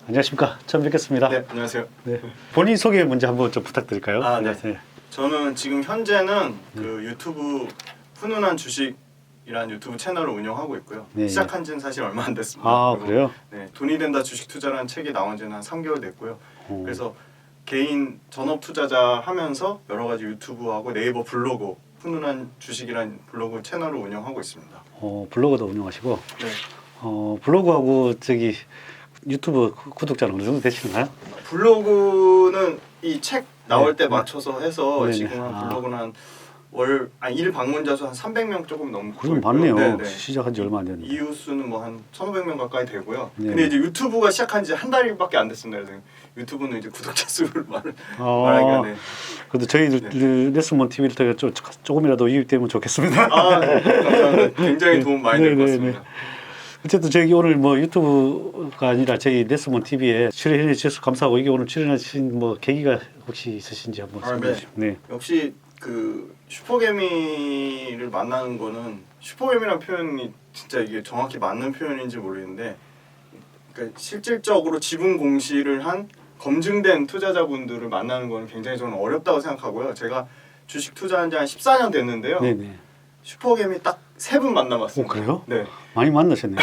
안녕하십니까. 처음 뵙겠습니다. 네, 안녕하세요. 네. 본인 소개 먼저 한번 좀 부탁드릴까요? 아, 네. 저는 지금 현재는 그 유튜브 훈훈한 주식이라는 유튜브 채널을 운영하고 있고요. 네. 시작한 지는 사실 얼마 안 됐습니다. 아, 그리고, 그래요? 네, 돈이 된다 주식 투자라는 책이 나온 지는 한 3개월 됐고요. 그래서 개인 전업 투자자 하면서 여러 가지 유튜브하고 네이버 블로그 훈훈한 주식이라는 블로그 채널을 운영하고 있습니다. 블로그도 운영하시고 네. 블로그하고 저기 유튜브 구독자는 어느 정도 되시나요? 블로그는 이 책 나올 네. 때 맞춰서 해서 네네. 지금 한 블로그는 한 일 방문자 수 한 300명 조금 넘고 그럼 많네요. 네네. 시작한 지 얼마 안 됐는데. 이웃 수는 뭐 한 1,500명 가까이 되고요. 네. 근데 이제 유튜브가 시작한 지 한 달밖에 안 됐습니다. 그래서 유튜브는 이제 구독자 수를 말하기가 네. 그래도 저희 레슨몬 TV를 통해 조금이라도 이익되면 좋겠습니다. 아, 네. 감사합니다. 굉장히 도움 많이 될 것 같습니다. 어쨌든 저기 오늘 뭐 유튜브가 아니라 저희 레슨몬 TV에 출연해 주셔서 감사하고 이게 오늘 출연하신 뭐 계기가 혹시 있으신지 한번 설명해 주시죠. 네. 역시 그 슈퍼개미를 만나는 거는 슈퍼개미라는 표현이 진짜 이게 정확히 맞는 표현인지 모르겠는데 그러니까 실질적으로 지분 공시를 한 검증된 투자자분들을 만나는 거는 굉장히 저는 어렵다고 생각하고요. 제가 주식 투자한 지 한 14년 됐는데요. 네네. 슈퍼개미 딱 3분 만나봤습니다. 그래요? 네. 많이 만나셨네요.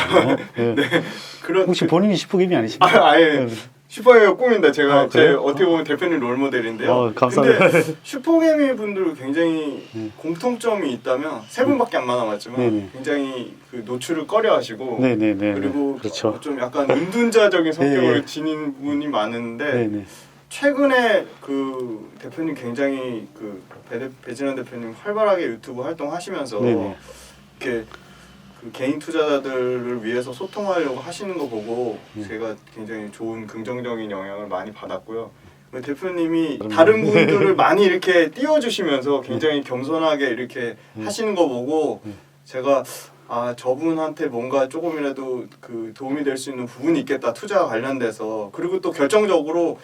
네. 네. 그런 혹시 본인이 슈퍼김이 아니십니까? 아예 슈퍼개미가 꿈입니다. 제가 제 그래요? 어떻게 보면 대표님 롤모델인데요. 감사합니다. 근데 슈퍼개미 분들 굉장히 공통점이 있다면 3분밖에 안 만나봤지만 네네. 굉장히 그 노출을 꺼려하시고 네네네. 그리고 그렇죠. 좀 약간 은둔자적인 성격을 네. 지닌 분이 많은데 네네. 최근에 그 대표님 굉장히 그 배진환 대표님 활발하게 유튜브 활동하시면서 네네. 이렇게 그 개인 투자자들을 위해서 소통하려고 하시는 거 보고 네. 제가 굉장히 좋은 긍정적인 영향을 많이 받았고요. 대표님이 다른 분들을 많이 이렇게 띄워주시면서 굉장히 겸손하게 이렇게 하시는 거 보고 제가 저분한테 뭔가 조금이라도 그 도움이 될 수 있는 부분이 있겠다, 투자와 관련돼서. 그리고 또 결정적으로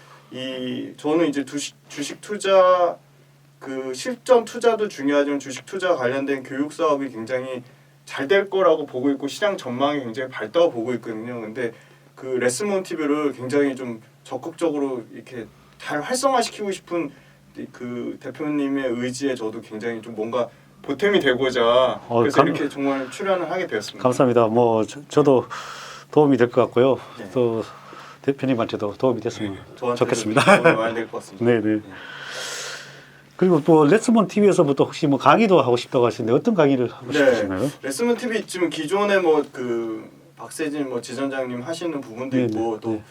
저는 이제 주식 투자 그 실전 투자도 중요하지만 주식 투자와 관련된 교육 사업이 굉장히 잘 될 거라고 보고 있고 시장 전망이 굉장히 밝다고 보고 있거든요. 근데 그 레슨몬 TV를 굉장히 좀 적극적으로 이렇게 잘 활성화시키고 싶은 그 대표님의 의지에 저도 굉장히 좀 뭔가 보탬이 되고자 그래서 이렇게 정말 출연을 하게 되었습니다. 감사합니다. 뭐 저도 도움이 될 것 같고요. 네. 또 대표님한테도 도움이 됐으면 좋겠습니다. 도움이 많이 될 것 같습니다. 네네. 그리고 또 레슨몬 TV에서부터 혹시 뭐 강의도 하고 싶다고 하시는데 어떤 강의를 하고 싶으신가요? 레슨몬 TV 지금 기존에 뭐 그 박세진 뭐 지점장님 하시는 부분도 네네. 있고 또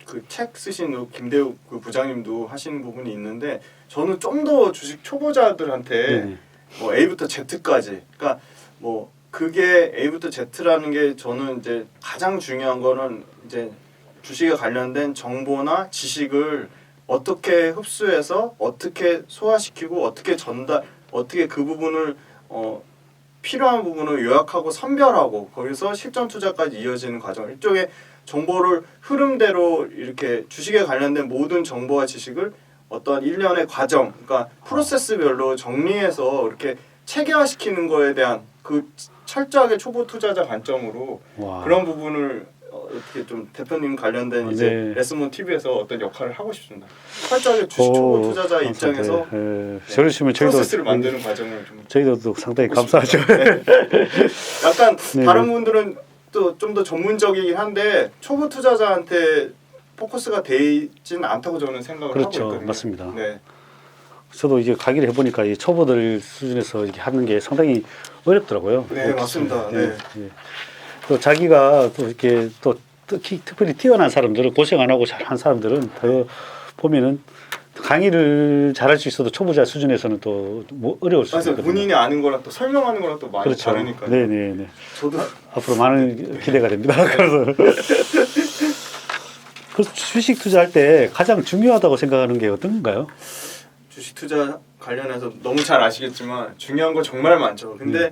그 책 쓰신 김대욱 그 부장님도 하시는 부분이 있는데 저는 좀 더 주식 초보자들한테 네네. 뭐 A부터 Z까지 그러니까 뭐 그게 A부터 Z라는 게 저는 이제 가장 중요한 거는 이제 주식에 관련된 정보나 지식을 어떻게 흡수해서 어떻게 소화시키고 어떻게 그 부분을 필요한 부분을 요약하고 선별하고 거기서 실전 투자까지 이어지는 과정. 일종의 정보를 흐름대로 이렇게 주식에 관련된 모든 정보와 지식을 어떠한 일련의 과정, 그러니까 프로세스별로 정리해서 이렇게 체계화시키는 거에 대한 그 철저하게 초보 투자자 관점으로 그런 부분을 어떻게 좀 대표님 관련된 이제 레슨몬 TV에서 어떤 역할을 하고 싶습니다. 철저하게 주식 초보 투자자 입장에서 저러시면 저희도 프로세스를 만드는 과정을 좀 저희도 상당히 감사하죠. 네. 약간 다른 분들은 또 좀 더 전문적이긴 한데 초보 투자자한테 포커스가 돼 있지는 않다고 저는 생각을 하고 있거든요. 맞습니다. 네. 저도 이제 강의를 해보니까 이 초보들 수준에서 이렇게 하는 게 상당히 어렵더라고요. 네, 맞습니다. 네. 또 자기가 또 이렇게 또 특별히 뛰어난 사람들은 고생 안 하고 잘한 사람들은 더 보면은 강의를 잘할 수 있어도 초보자 수준에서는 또 뭐 어려울 수 있거든요. 본인이 아는 거랑 또 설명하는 거랑 또 많이 다르니까요. 네네네. 저도 앞으로 많은 기대가 됩니다. 그래서 주식 투자할 때 가장 중요하다고 생각하는 게 어떤 건가요? 주식 투자 관련해서 너무 잘 아시겠지만 중요한 거 정말 많죠. 근데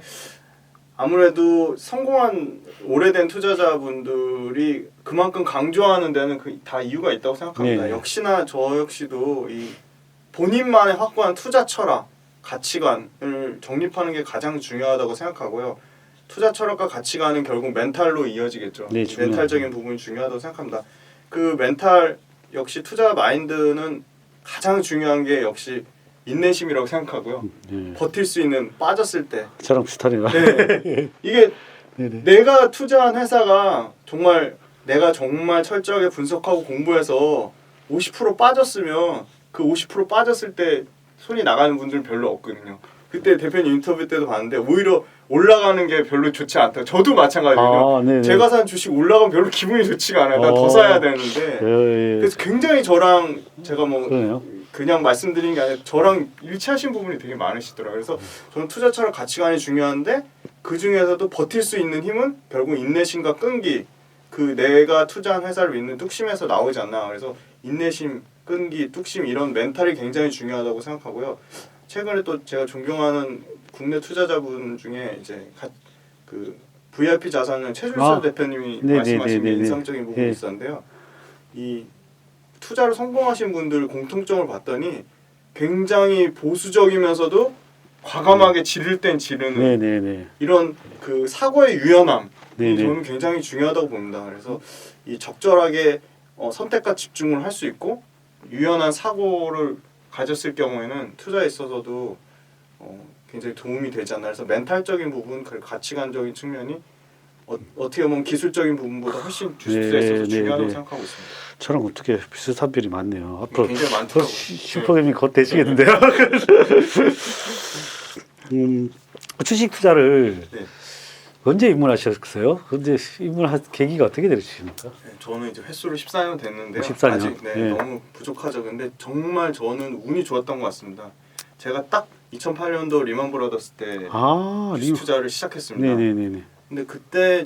아무래도 성공한 오래된 투자자분들이 그만큼 강조하는 데는 다 이유가 있다고 생각합니다. 역시나 저 역시도 이 본인만의 확고한 투자 철학, 가치관을 정립하는 게 가장 중요하다고 생각하고요. 투자 철학과 가치관은 결국 멘탈로 이어지겠죠. 멘탈적인 부분이 중요하다고 생각합니다. 그 멘탈 역시 투자 마인드는 가장 중요한 게 역시 인내심이라고 생각하고요. 네. 버틸 수 있는 빠졌을 때. 저랑 비슷하네요. 네. 이게 네네. 내가 투자한 회사가 정말 내가 정말 철저하게 분석하고 공부해서 50% 빠졌으면 그 50% 빠졌을 때 손이 나가는 분들은 별로 없거든요. 그때 대표님 인터뷰 때도 봤는데 오히려 올라가는 게 별로 좋지 않다. 저도 마찬가지거든요. 아, 네네. 제가 산 주식 올라가면 별로 기분이 좋지가 않아요. 난 더 사야 되는데. 예, 예. 그래서 굉장히 저랑 제가 뭐 그러네요. 그냥 말씀드린 게 아니라 저랑 일치하신 부분이 되게 많으시더라고요. 그래서 저는 투자처럼 가치관이 중요한데 그 중에서도 버틸 수 있는 힘은 결국 인내심과 끈기, 그 내가 투자한 회사를 믿는 뚝심에서 나오지 않나. 그래서 인내심, 끈기, 뚝심 이런 멘탈이 굉장히 중요하다고 생각하고요. 최근에 또 제가 존경하는 국내 투자자분 중에 이제 그 VIP 자산을 최준수 대표님이 네네네네네. 말씀하신 게 인상적인 부분이 네. 있었는데요. 이 투자를 성공하신 분들 공통점을 봤더니 굉장히 보수적이면서도 과감하게 지를 땐 지르는 네네네. 이런 그 사고의 유연함이 네네. 저는 굉장히 중요하다고 봅니다. 그래서 이 적절하게 선택과 집중을 할 수 있고 유연한 사고를 가졌을 경우에는 투자에 있어서도 굉장히 도움이 되지 않나. 그래서 멘탈적인 부분, 그 가치관적인 측면이 어떻게 보면 기술적인 부분보다 훨씬 주식투자에 있어서 중요하다고 생각하고 있습니다. 저랑 어떻게 비슷한 편이 많네요. 앞으로 굉장히 많더라고요. 슈퍼게임이 곧 되시겠는데요. 주식 투자를 네. 언제 입문하셨어요? 언제 입문한 계기가 어떻게 되셨습니까? 네, 저는 이제 횟수로 14년 됐는데요. 14년? 아직 네. 너무 부족하죠. 근데 정말 저는 운이 좋았던 것 같습니다. 제가 딱 2008년도 리만 브라더스 때 주식 투자를 시작했습니다. 네네네네. 근데 그때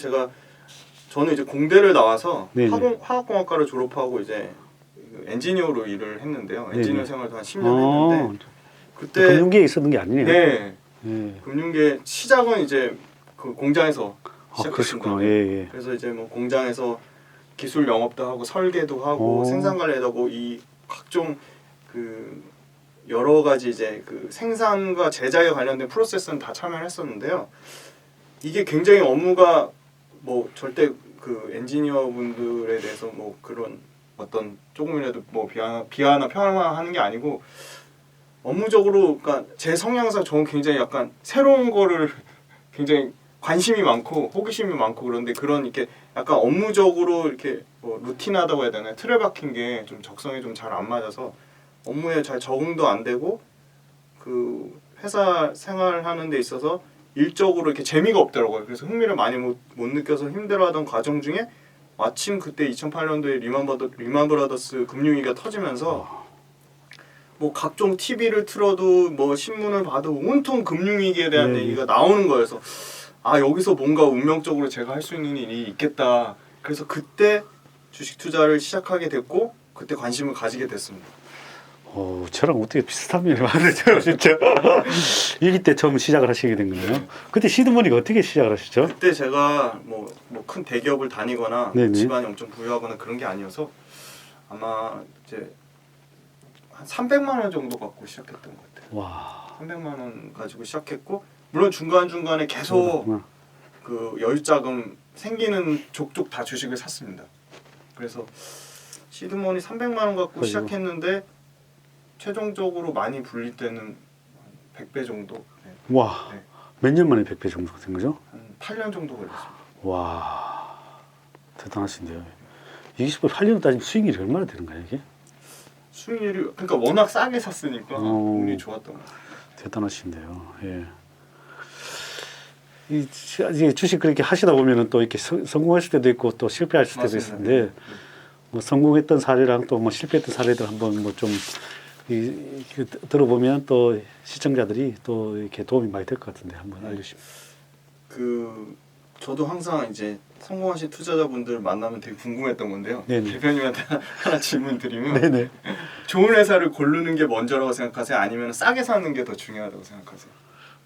저는 이제 공대를 나와서 네네. 화학공학과를 졸업하고 이제 엔지니어로 일을 했는데요. 네네. 엔지니어 생활도 한 10년 했는데 그때 금융계에 있었는 게 아니네요. 네, 네. 금융계 시작은 이제 그 공장에서 시작했습니다. 그러시구나. 예, 예. 그래서 이제 뭐 공장에서 기술 영업도 하고 설계도 하고 생산 관리도 하고 이 각종 그 여러 가지 이제 그 생산과 제작에 관련된 프로세스는 다 참여했었는데요. 이게 굉장히 업무가 뭐 절대 그 엔지니어 분들에 대해서 뭐 그런 어떤 조금이라도 뭐 비하나 평하는 게 아니고 업무적으로 그러니까 제 성향상 저는 굉장히 약간 새로운 거를 굉장히 관심이 많고 호기심이 많고 그런데 그런 이렇게 약간 업무적으로 이렇게 뭐 루틴하다고 해야 되나요? 틀에 박힌 게 좀 적성에 좀 잘 안 맞아서 업무에 잘 적응도 안 되고 그 회사 생활하는 데 있어서 일적으로 이렇게 재미가 없더라고요. 그래서 흥미를 많이 못 느껴서 힘들어하던 과정 중에 마침 그때 2008년도에 리만 브라더스 금융위기가 터지면서 뭐 각종 TV를 틀어도 뭐 신문을 봐도 온통 금융위기에 대한 네. 얘기가 나오는 거여서 아 여기서 뭔가 운명적으로 제가 할 수 있는 일이 있겠다. 그래서 그때 주식 투자를 시작하게 됐고 그때 관심을 가지게 됐습니다. 저랑 어떻게 비슷한 면이 많으죠, 진짜. 일기 때 처음 시작을 하시게 된 거예요. 네. 그때 시드머니가 어떻게 시작을 하셨죠? 그때 제가 뭐 큰 대기업을 다니거나 네네. 집안이 엄청 부유하거나 그런 게 아니어서 아마 이제 한 300만 원 정도 갖고 시작했던 것 같아요. 와. 300만 원 가지고 시작했고 물론 중간중간에 계속 그 여유자금 생기는 족족 다 주식을 샀습니다. 그래서 시드머니 300만 원 갖고 그리고. 시작했는데 최종적으로 많이 불릴 때는 100배 정도. 네. 와. 네. 몇 년 만에 100배 정도가 된 거죠? 한 8년 정도 걸렸습니다. 와. 대단하신데요. 8년 따지면 수익률이 얼마나 되는가요, 이게? 수익률이 그러니까 워낙 싸게 샀으니까 운이 좋았던 것 같아요. 대단하신데요. 예. 이제 주식 그렇게 하시다 보면은 또 이렇게 성공했을 때도 있고 또 실패했을 때도 맞습니다. 있는데 뭐 성공했던 사례랑 또 뭐 실패했던 사례들 한번 뭐 좀 들어보면 또 시청자들이 또 이렇게 도움이 많이 될 것 같은데 한번 알려주시면. 그 저도 항상 이제 성공하신 투자자분들 만나면 되게 궁금했던 건데요. 네네. 대표님한테 하나 질문 드리면 네네. 좋은 회사를 고르는 게 먼저라고 생각하세요? 아니면 싸게 사는 게 더 중요하다고 생각하세요?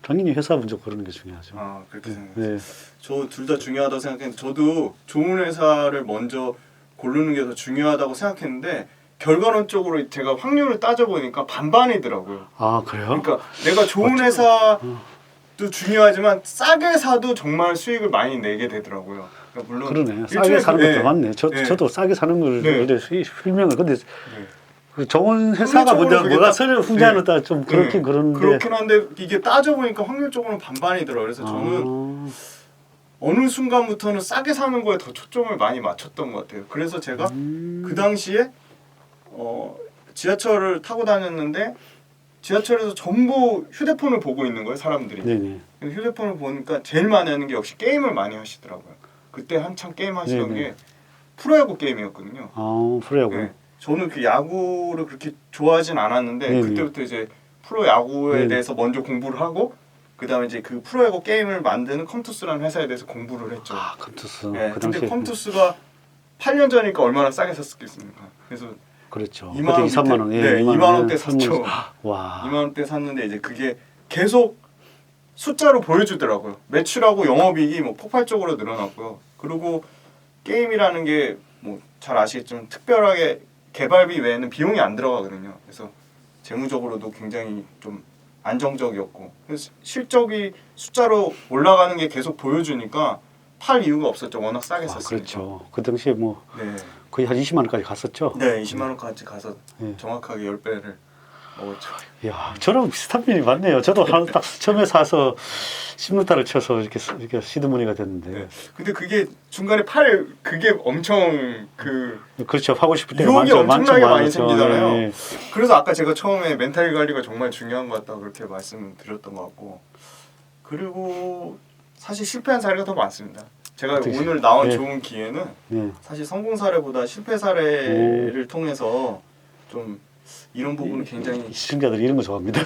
당연히 회사 먼저 고르는 게 중요하죠. 아 그렇게 생각해요. 네. 저 둘 다 중요하다고 생각했는데 저도 좋은 회사를 먼저 고르는 게 더 중요하다고 생각했는데 결과론적으로 제가 확률을 따져보니까 반반이더라고요. 아 그래요? 그러니까 내가 좋은 회사도 중요하지만 싸게 사도 정말 수익을 많이 내게 되더라고요. 그러니까 물론 그러네. 싸게 사는 것도 맞네. 저도 싸게 사는 걸 네. 원래 설명을 근데 네. 그 좋은 회사가 확률적으로 먼저 그게 뭐가 딱- 서류 후자는 딱 좀 그렇긴 그런데. 그렇긴 한데 이게 따져보니까 확률적으로는 반반이더라고요. 그래서 저는 어느 순간부터는 싸게 사는 거에 더 초점을 많이 맞췄던 것 같아요. 그래서 제가 그 당시에 지하철을 타고 다녔는데 지하철에서 전부 휴대폰을 보고 있는 거예요, 사람들이. 네네. 근데 휴대폰을 보니까 제일 많이 하는 게 역시 게임을 많이 하시더라고요. 그때 한창 게임 하시던 네네. 게 프로야구 게임이었거든요. 프로야구. 네. 저는 그 야구를 그렇게 좋아하진 않았는데 네네. 그때부터 이제 프로야구에 네네. 대해서 먼저 공부를 하고 그다음에 이제 그 프로야구 게임을 만드는 컴투스라는 회사에 대해서 공부를 했죠. 컴투스. 네. 그 근데 당시에 컴투스가 8년 전이니까 얼마나 싸게 샀겠습니까? 그래서 그렇죠. 2만 원 2~3만 원. 예, 네, 2만 원대 샀죠. 와. 2만 원대 샀는데 이제 그게 계속 숫자로 보여주더라고요. 매출하고 영업이익이 뭐 폭발적으로 늘어났고요. 그리고 게임이라는 게 뭐 잘 아시겠지만 특별하게 개발비 외에는 비용이 안 들어가거든요. 그래서 재무적으로도 굉장히 좀 안정적이었고 그래서 실적이 숫자로 올라가는 게 계속 보여주니까 팔 이유가 없었죠. 워낙 싸게 샀으니까. 그렇죠. 그 당시에 뭐 네. 거의 한 20만 원까지 갔었죠. 네, 20만 원까지 가서 네. 정확하게 10배를 먹었죠. 야, 저랑 비슷한 면이 많네요. 저도 딱 처음에 사서 10루타를 쳐서 이렇게 시드머니가 됐는데. 네. 근데 그게 중간에 그게 엄청 그렇죠. 하고 싶을 때가 유혹이 많죠. 엄청나게 많이 많죠. 생기잖아요. 예. 그래서 아까 제가 처음에 멘탈 관리가 정말 중요한 것 같다고 그렇게 말씀드렸던 것 같고 그리고 사실 실패한 사례가 더 많습니다. 제가 그치. 오늘 나온 네. 좋은 기회는 네. 사실 성공 사례보다 실패 사례를 통해서 좀 이런 부분은 굉장히 시청자들이 이런 거 좋아합니다.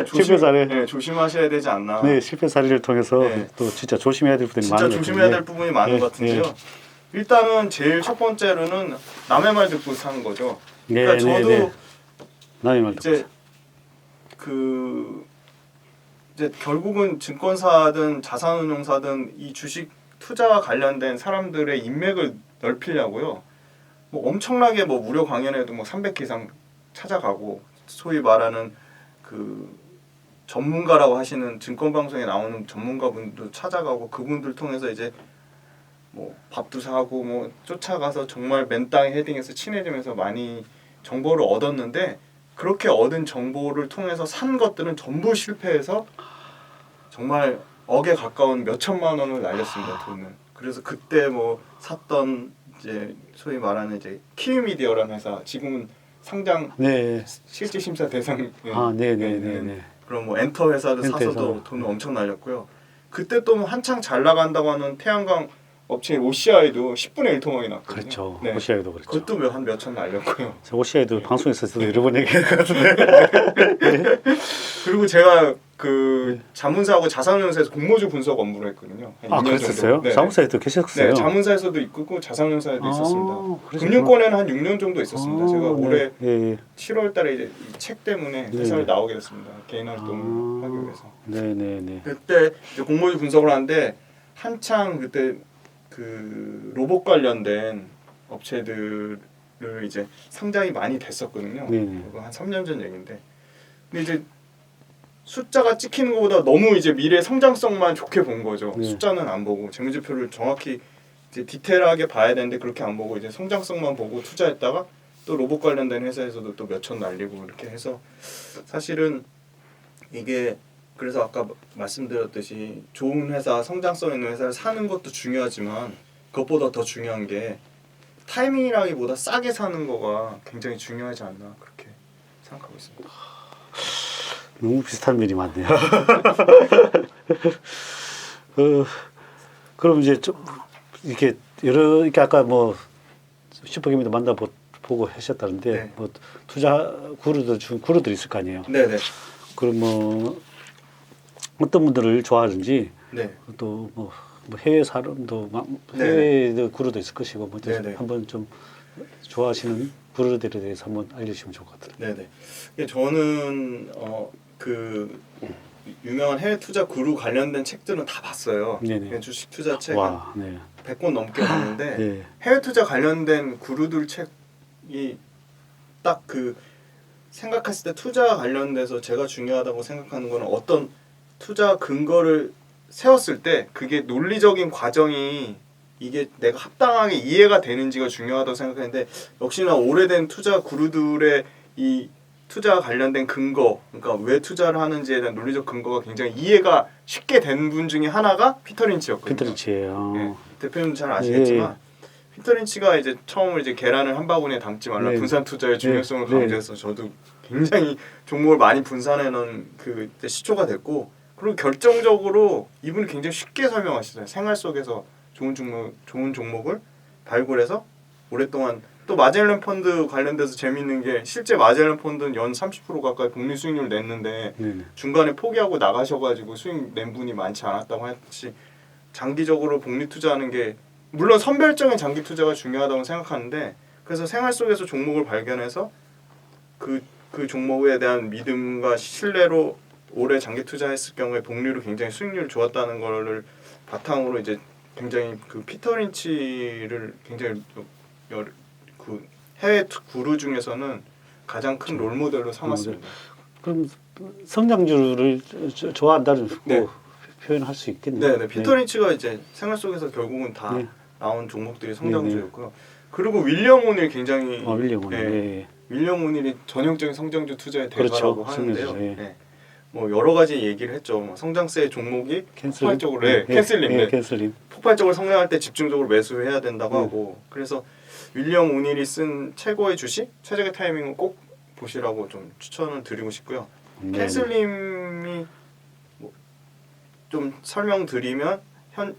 조심, 실패 사례. 네, 조심하셔야 되지 않나. 네, 실패 사례를 통해서 네. 또 진짜 조심해야 될 부분이 진짜 많은 것 조심해야 될 같아요. 부분이 많은 것 같은데요. 일단은 제일 첫 번째로는 남의 말 듣고 사는 거죠. 그러니까 저도 남의 말 듣고. 이제 결국은 증권사든 자산운용사든 이 주식 투자와 관련된 사람들의 인맥을 넓히려고요. 뭐 엄청나게 뭐 무료 강연에도 뭐 300개 이상 찾아가고 소위 말하는 그 전문가라고 하시는 증권 방송에 나오는 전문가분도 찾아가고 그분들 통해서 이제 뭐 밥도 사고 뭐 쫓아가서 정말 맨 땅에 헤딩해서 친해지면서 많이 정보를 얻었는데 그렇게 얻은 정보를 통해서 산 것들은 전부 실패해서 정말 억에 가까운 몇 천만 원을 날렸습니다. 돈을. 그래서 그때 뭐 샀던 이제 소위 말하는 이제 키움미디어라는 회사 지금은 상장 실질 심사 대상 그럼 뭐 엔터 회사를 사서도 돈을 엄청 날렸고요. 그때 또 한창 잘 나간다고 하는 태양광 업체인 OCI도 10분의 1 토막이 났거든요. 그렇죠. 네. OCI도 그렇죠. 그것도 한 몇천 날렸고요. OCI도 방송에서도 여러 번 얘기했거든요. 그리고 제가 그 자문사하고 자산운용사에서 공모주 분석 업무를 했거든요. 한 2년 그랬었어요? 정도. 자문사에도 계셨어요? 네, 자문사에서도 있고 자산운용사에도 있었습니다. 그러시구나. 금융권에는 한 6년 정도 있었습니다. 제가 올해 네. 7월달에 이제 이 책 때문에 회사를 나오게 됐습니다. 개인 활동을 하기 위해서. 네네네. 그때 이제 공모주 분석을 하는데 한창 그때 그 로봇 관련된 업체들을 이제 상장이 많이 됐었거든요. 그거 한 3년 전 얘기인데. 근데 이제 숫자가 찍히는 것보다 너무 이제 미래 성장성만 좋게 본 거죠. 숫자는 안 보고 재무제표를 정확히 이제 디테일하게 봐야 되는데 그렇게 안 보고 이제 성장성만 보고 투자했다가 또 로봇 관련된 회사에서도 또 몇천 날리고 이렇게 해서 사실은 이게 그래서 아까 말씀드렸듯이 좋은 회사, 성장성 있는 회사를 사는 것도 중요하지만 그것보다 더 중요한 게 타이밍이라기보다 싸게 사는 거가 굉장히 중요하지 않나 그렇게 생각하고 있습니다. 너무 비슷한 면이 많네요. 그럼 이제 좀 이렇게 이렇게 아까 뭐 슈퍼게임도 만나보고 하셨다는데 뭐 투자 구루들이 있을 거 아니에요. 네네. 그럼 뭐 어떤 분들을 좋아하는지 또 뭐 해외 사람도 해외 구루도 있을 것이고 뭐 한번 좀 좋아하시는 구루들에 대해서 한번 알려주시면 좋을 것 같아요. 네네. 저는 그 유명한 해외 투자 구루 관련된 책들은 다 봤어요. 주식 투자 책 100권 넘게 봤는데 해외 투자 관련된 구루들 책이 딱 그 생각했을 때 투자 관련돼서 제가 중요하다고 생각하는 거는 어떤 투자 근거를 세웠을 때 그게 논리적인 과정이 이게 내가 합당하게 이해가 되는지가 중요하다고 생각했는데 역시나 오래된 투자 구루들의 이 투자 관련된 근거, 그러니까 왜 투자를 하는지에 대한 논리적 근거가 굉장히 이해가 쉽게 된 분 중에 하나가 피터 린치였거든요. 피터 린치예요. 예, 대표님 잘 아시겠지만 피터 린치가 이제 처음으로 이제 계란을 한 바구니에 담지 말라 네. 분산 투자의 중요성을 네. 강조해서 저도 굉장히 종목을 많이 분산해 놓은 그 시초가 됐고 그리고 결정적으로 이분이 굉장히 쉽게 설명하시잖아요. 생활 속에서 좋은 종목을 발굴해서 오랫동안 또 마젤란 펀드 관련돼서 재미있는 게 실제 마젤란 펀드는 연 30% 가까이 복리 수익률을 냈는데 네네. 중간에 포기하고 나가셔가지고 수익 낸 분이 많지 않았다고 했지 장기적으로 복리 투자하는 게 물론 선별적인 장기 투자가 중요하다고 생각하는데 그래서 생활 속에서 종목을 발견해서 그 종목에 대한 믿음과 신뢰로 오래 장기 투자했을 경우에 복리로 굉장히 수익률이 좋았다는 거를 바탕으로 이제 굉장히 그 피터 린치를 굉장히 그 해외 구루 중에서는 가장 큰 롤모델로 삼았습니다. 그럼 성장주를 좋아한다는 네. 표현할 수 있겠네요. 네, 피터 린치가 이제 생활 속에서 결국은 다 네. 나온 종목들이 성장주였고요. 그리고 윌리엄 오닐 굉장히 윌리엄 오닐. 네, 윌리엄 오닐이 전형적인 성장주 투자의 대가라고 그렇죠. 하는데요. 네. 네. 뭐 여러 가지 얘기를 했죠. 뭐 성장세 종목이 캔슬링? 폭발적으로 캔슬링, 네, 캔슬링. 폭발적으로 성장할 때 집중적으로 매수해야 된다고 네. 하고 그래서 윌리엄 오닐이 쓴 최고의 주식 최적의 타이밍은 꼭 보시라고 좀 추천을 드리고 싶고요. 네. 캔슬림이 뭐 좀 설명드리면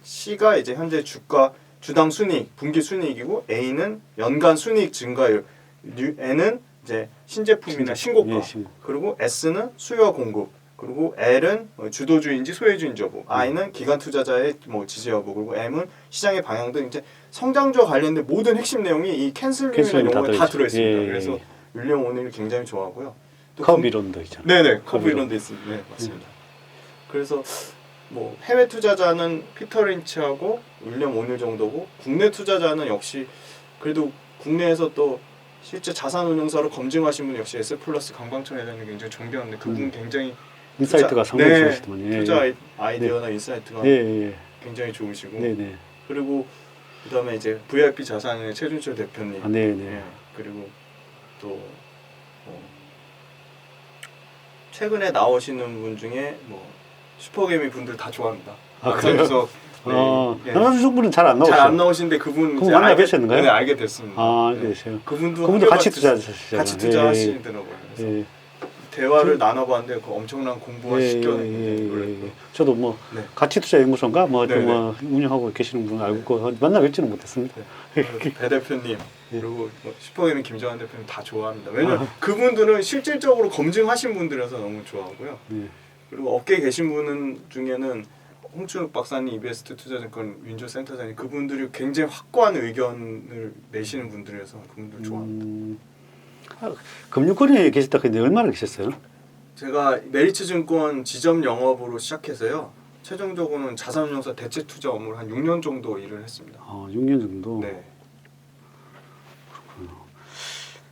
C가 이제 현재 주가 주당 순이익 분기 순이익이고 A는 연간 순이익 증가율, N은 이제 신제품이나 신고가, 예, 신고. 그리고 S는 수요와 공급, 그리고 L은 주도주의인지 소외주의인지 여부, I는 기관 투자자의 뭐 지지 여부, 그리고 M은 시장의 방향 등 이제 성장주와 관련된 모든 핵심 내용이 이 캔슬림이라는 용어에 다 들어있습니다. 예, 그래서 윌리엄 오닐을 굉장히 좋아하고요. 또 커브 이론도 있잖아요. 네네 커브 이론도 있습니다. 네 맞습니다. 그래서 뭐 해외 투자자는 피터 린치하고 윌리엄 오닐 정도고 국내 투자자는 역시 그래도 국내에서 또 실제 자산운용사로 검증하신 분 역시 S플러스 강방천 회장님 굉장히 존경하는데 그분 굉장히 인사이트가 상당히 좋으시더만. 예, 투자 예. 아이디어나 인사이트가 예. 굉장히 좋으시고 네네. 그리고 그다음에 이제 VIP 자산의 최준철 대표님 아, 네네. 예, 그리고 또 최근에 나오시는 분 중에 뭐 슈퍼개미 분들 다 좋아합니다. 아, 그래요? 그래서 남산주석 분은 잘 안 나오시죠? 잘 안 나오시는데 그분 그분 만나 뵀었는가요? 네, 알게 됐습니다. 아, 네. 그러세요. 그분도 같이 한결같이 투자하시잖아요. 같이 투자하시더라고요. 그래서 예. 대화를 나눠봤는데 그 엄청난 공부와 식견을 놀랐고. 저도 뭐 네. 가치 투자 연구소인가 뭐 네, 뭐 운영하고 계시는 분 알고 만나 뵙지는 못했습니다. 배 대표님 그리고 뭐 슈퍼개미 김정환 대표님 다 좋아합니다. 왜냐면 그분들은 실질적으로 검증하신 분들이라서 너무 좋아하고요. 네. 그리고 업계에 계신 분 중에는 홍춘욱 박사님, 이베스트 투자증권 윤조 센터장님 그분들이 굉장히 확고한 의견을 내시는 분들이라서 그분들 좋아합니다. 금융권에 계셨다 근데 얼마나 계셨어요? 제가 메리츠증권 지점 영업으로 시작해서요. 최종적으로는 자산운용사 대체 투자 업무를 한 6년 정도 일을 했습니다. 6년 정도. 네.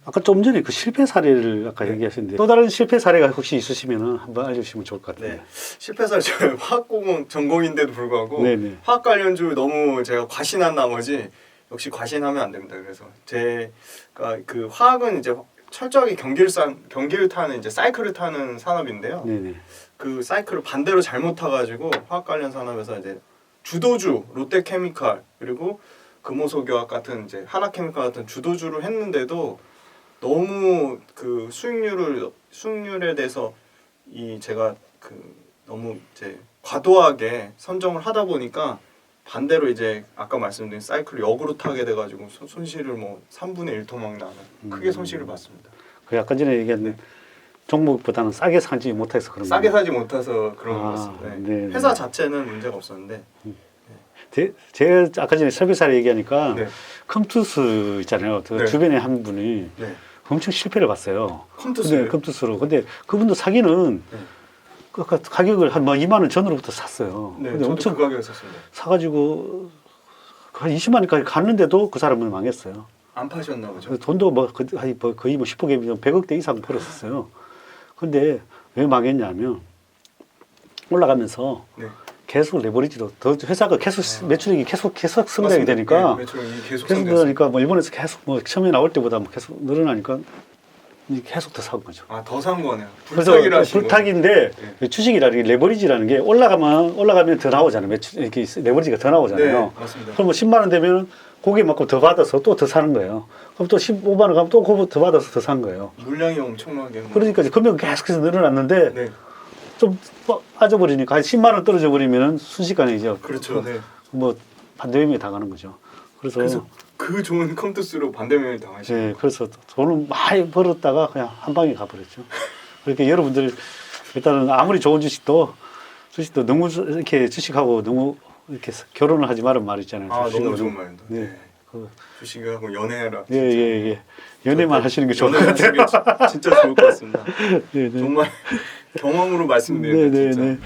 아까 좀 전에 그 실패 사례를 아까 얘기하셨는데 또 다른 실패 사례가 혹시 있으시면 한번 알려주시면 좋을 것 같아요. 네. 실패사를 저는 화학공학 전공인데도 불구하고 네네. 화학 관련주 너무 제가 과신한 나머지 역시 과신하면 안 됩니다. 그래서 제가 그 화학은 이제 철저하게 경기를 타는 이제 사이클을 타는 산업인데요. 네네. 그 사이클을 반대로 잘못 타가지고 화학 관련 산업에서 이제 주도주 롯데케미칼 그리고 금호석유화학 같은 이제 하나케미칼 같은 주도주를 했는데도 너무 그 수익률에 대해서 이 제가 그 너무 이제 과도하게 선정을 하다 보니까 반대로 이제 아까 말씀드린 사이클을 역으로 타게 돼가지고 손실을 뭐 3분의 1토막 나는 크게 손실을 봤습니다. 그 아까 전에 얘기한 종목보다는 싸게 사지 못해서 그런 싸게 거예요. 사지 못해서 그런 것 같습니다. 네. 네. 회사 자체는 문제가 없었는데 제가 아까 전에 설비사를 얘기하니까 네. 컴투스 있잖아요. 그 네. 주변에 한 분이 네. 엄청 실패를 봤어요. 컴투스요? 컴투스로. 근데 그분도 사기는 네. 그 가격을 한 뭐 2만 원 전으로부터 샀어요. 네, 근데 저도 엄청 그 가격에 샀습니다. 사가지고 한 20만 원까지 갔는데도 그 사람은 망했어요. 안 파셨나 보죠? 그래서 돈도 거의 뭐 10억에 100억대 이상 벌었었어요. 근데 왜 망했냐면 올라가면서 네. 계속 레버리지로 더 회사가 계속 매출액이 계속 성장이 맞습니다. 되니까 네, 매출이 계속 계속 성장해서. 늘으니까 뭐 일본에서 계속 뭐 처음에 나올 때보다 뭐 계속 늘어나니까 계속 더 사온 거죠. 더 산 거네요. 그래서 불타기를 하신 불타기인데 주식이라는 게 레버리지라는 게 올라가면 더 나오잖아요. 매출 이렇게 레버리지가 더 나오잖아요. 네, 맞습니다. 그럼 뭐 10만 원 되면 고객만큼 더 받아서 또 더 사는 거예요. 그럼 또 15만 원 가면 또 그거 더 받아서 더 산 거예요. 물량이 엄청나게. 그러니까 이제 금액이 계속해서 늘어났는데 네, 좀 빠져버리니까 한 10만 원 떨어져 버리면 순식간에 이제 그렇죠. 네. 뭐 반대음이 당하는 거죠. 그래서 그 좋은 컴투스로 반대면을 당하시는 예, 그래서 돈을 많이 벌었다가 그냥 한 방에 가버렸죠. 그러니까 여러분들 일단은 아무리 좋은 주식도 너무 이렇게 주식하고 너무 이렇게 결혼을 하지 말은 말 있잖아요. 너무 주식으로. 좋은 말입니다. 네. 네. 주식하고 연애해라. 예, 예, 예. 연애만 하시는 게 좋을 것 같아요. 연애하시는 게 진짜 좋을 것 같습니다. 네, 네. 정말 경험으로 말씀드리는 네, 네, 진짜. 네.